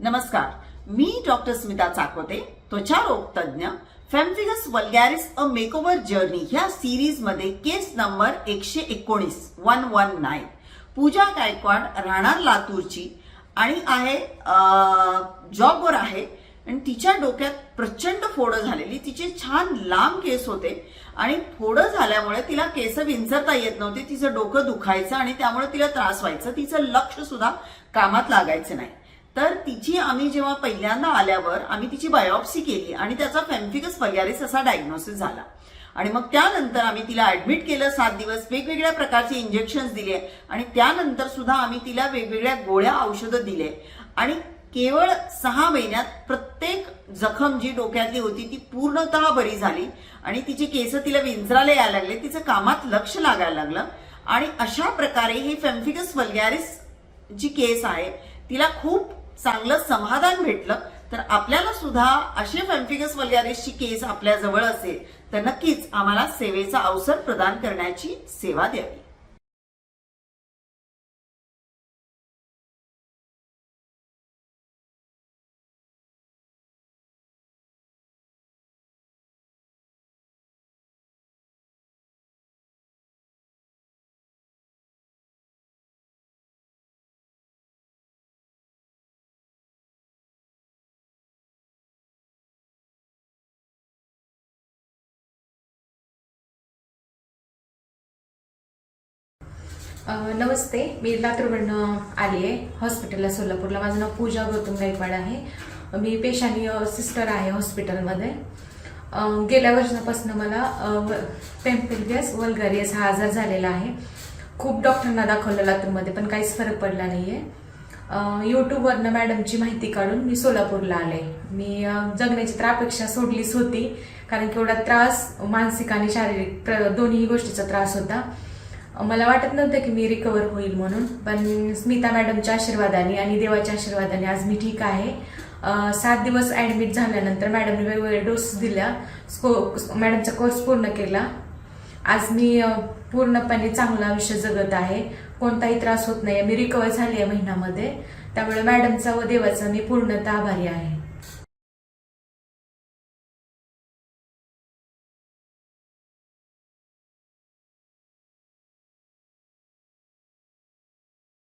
नमस्कार, मी डॉक्टर स्मिता चाकोते, त्वचारोग तज्ञ. फेम्फिगस वल्गॅरिस अ मेकओव्हर जर्नी ह्या सिरीज मध्ये केस नंबर 119 पूजा गायकवाड, राहणार लातूरची आणि आहे जॉबवर आहे आणि तिच्या डोक्यात प्रचंड फोड झालेली. तिचे छान लांब केस होते आणि फोड झाल्यामुळे तिला केस विंचरता येत नव्हते. तिचं डोकं दुखायचं आणि त्यामुळे तिला त्रास व्हायचा. तिचं लक्ष सुद्धा कामात लागायचं नाही. तर तिची आम्ही जेव्हा पहिल्यांदा आल्यावर आम्ही तिची बायोप्सी केली आणि त्याचा फेम्फिगस वल्गॅरिस असा डायग्नोसिस झाला. आणि मग त्यानंतर आम्ही तिला ऍडमिट केलं. 7 दिवस वेगवेगळ्या प्रकारचे इंजेक्शन्स दिले आणि त्यानंतर सुद्धा आम्ही तिला वेगवेगळ्या गोळ्या औषधं दिले आणि केवळ 6 महिन्यात प्रत्येक जखम जी डोक्यातली होती ती पूर्णतः बरी झाली आणि तिचे केस तिला विंचरायला यायला लागले. तिचं कामात लक्ष लागायला लागलं आणि अशा प्रकारे ही फेम्फिगस वल्गॅरिस जी केस आहे तिला खूप चांगलं समाधान भेटलं. तर आपल्याला सुद्धा अशी फेम्फिगस वल्गॅरिसची केस आपल्या जवळ असेल तर नक्कीच आम्हाला सेवेचा अवसर प्रदान करण्याची सेवा द्यावी. नमस्ते, मी लातूरवरून आली आहे हॉस्पिटलला, सोलापूरला. माझं नाव पूजा गौतम गायकवाड आहे. मी पेशानी सिस्टर आहे हॉस्पिटलमध्ये. गेल्या वर्षापासून मला फेम्फिगस वल्गॅरिस हा आजार झालेला आहे. खूप डॉक्टरांना दाखवलं लातूरमध्ये, पण काहीच फरक पडला नाहीये. यूट्यूबवरनं मॅडमची माहिती काढून मी सोलापूरला आले. मी जगण्याची तर अपेक्षा सोडलीच होती, कारण की एवढा त्रास मानसिक आणि शारीरिक दोन्ही गोष्टीचा त्रास होता. मला वाटत नव्हतं की मी रिकवर होईल म्हणून, पण स्मिता मॅडमच्या आशीर्वादाने आणि देवाच्या आशीर्वादाने आज मी ठीक आहे. 7 दिवस ऍडमिट झाल्यानंतर मॅडमने वेगवेगळे डोस दिल्या, मॅडमचा कोर्स पूर्ण केला. आज मी पूर्णपणे चांगलं आयुष्य जगत आहे. कोणताही त्रास होत नाही. मी रिकवर झाली आहे महिन्यामध्ये. त्यामुळे मॅडमचा व देवाचा मी पूर्णतः आभारी आहे.